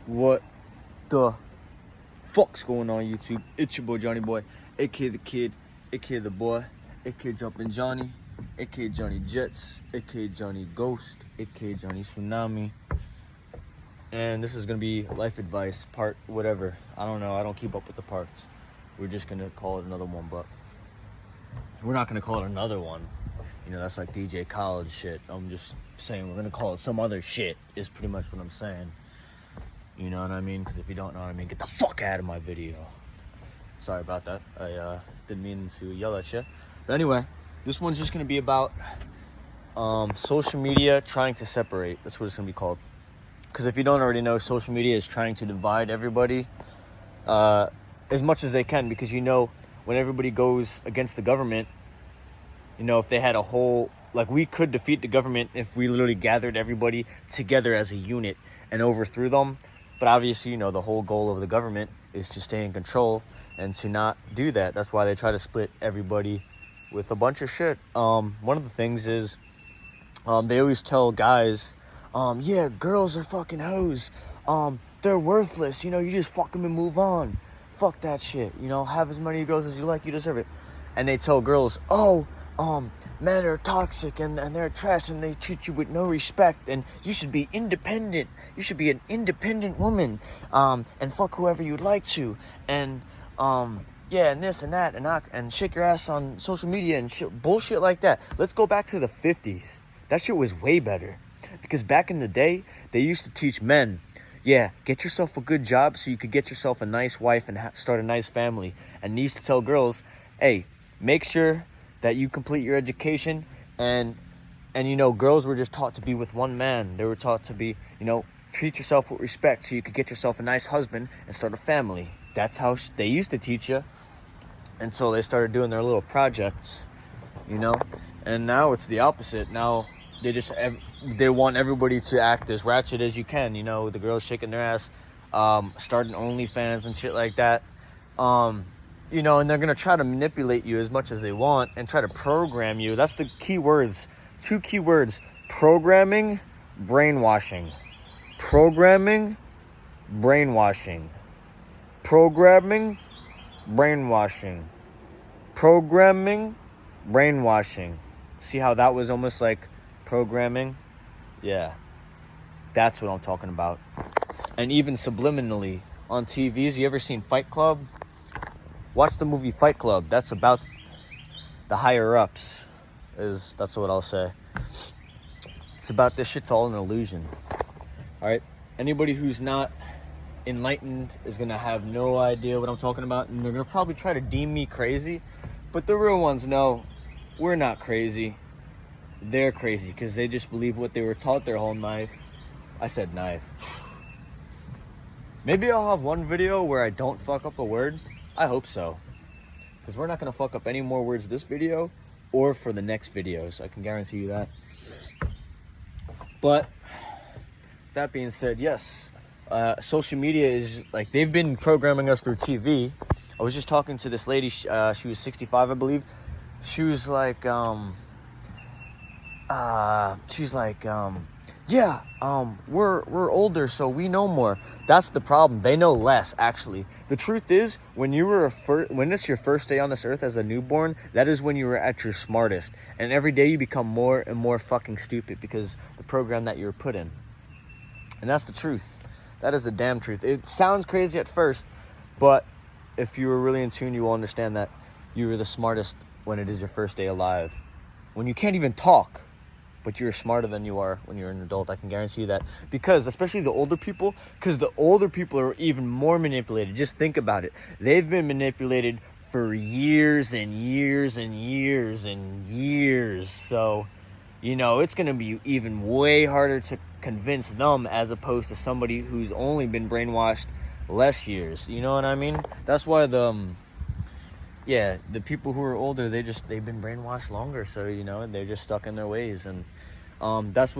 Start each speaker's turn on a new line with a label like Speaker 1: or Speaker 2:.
Speaker 1: What the fuck's going on, YouTube? It's your boy Johnny Boy, aka the Kid, aka the Boy, aka Jumpin' Johnny, aka Johnny Jets, aka Johnny Ghost, aka Johnny Tsunami. And this is gonna be life advice, part whatever. I don't know. I don't keep up with the parts. We're just gonna call it another one, but we're not gonna call it another one. You know, that's like DJ Khaled shit. I'm just saying we're gonna call it some other shit. Is pretty much what I'm saying. You know what I mean? Because if you don't know what I mean, get the fuck out of my video. Sorry about that. I didn't mean to yell at you. But anyway, this one's just going to be about social media trying to separate. That's what it's going to be called. Because if you don't already know, social media is trying to divide everybody as much as they can. Because, you know, when everybody goes against the government, you know, if they had a whole... Like, we could defeat the government if we literally gathered everybody together as a unit and overthrew them. But obviously, you know, the whole goal of the government is to stay in control and to not do that. That's why they try to split everybody with a bunch of shit. One of the things is they always tell guys, yeah, girls are fucking hoes. They're worthless. You know, you just fuck them and move on. Fuck that shit. You know, have as many girls as you like. You deserve it. And they tell girls, oh, men are toxic and they're trash and they treat you with no respect and you should be independent. You should be an independent woman, and fuck whoever you'd like to, and yeah, and this and that, and shake your ass on social media and shit, bullshit like that. Let's go back to the 50s. That shit was way better, because back in the day, they used to teach men, yeah, get yourself a good job so you could get yourself a nice wife and start a nice family. And they used to tell girls, hey, make sure that you complete your education, and you know, girls were just taught to be with one man. They were taught to be, you know, treat yourself with respect so you could get yourself a nice husband and start a family. That's how they used to teach you until they started doing their little projects, you know. And now it's the opposite. Now they want everybody to act as ratchet as you can, you know, the girls shaking their ass, starting OnlyFans and shit like that. You know, and they're going to try to manipulate you as much as they want and try to program you. That's the key words. 2 key words. Programming, brainwashing. Programming, brainwashing. Programming, brainwashing. Programming, brainwashing. See how that was almost like programming? Yeah. That's what I'm talking about. And even subliminally on TVs, you ever seen Fight Club? Watch the movie Fight Club. That's about the higher-ups. That's what I'll say. It's about this shit's all an illusion. Alright? Anybody who's not enlightened is going to have no idea what I'm talking about. And they're going to probably try to deem me crazy. But the real ones know we're not crazy. They're crazy because they just believe what they were taught their whole life. I said knife. Maybe I'll have one video where I don't fuck up a word. I hope so, because we're not going to fuck up any more words this video or for the next videos. I can guarantee you that. But that being said, yes, social media is like, they've been programming us through TV. I was just talking to this lady. She was 65, I believe. She was like, yeah, we're older, so we know more. That's the problem. They know less, actually. The truth is, when it's your first day on this earth as a newborn, that is when you were at your smartest. And every day you become more and more fucking stupid because the program that you were put in. And that's the truth. That is the damn truth. It sounds crazy at first, but if you were really in tune, you will understand that you were the smartest when it is your first day alive. When you can't even talk, but you're smarter than you are when you're an adult. I can guarantee you that. Because, especially the older people, because the older people are even more manipulated. Just think about it. They've been manipulated for years and years and years and years. So, you know, it's going to be even way harder to convince them as opposed to somebody who's only been brainwashed less years. You know what I mean? That's why the people who are older, they've been brainwashed longer, so, you know, they're just stuck in their ways, and that's what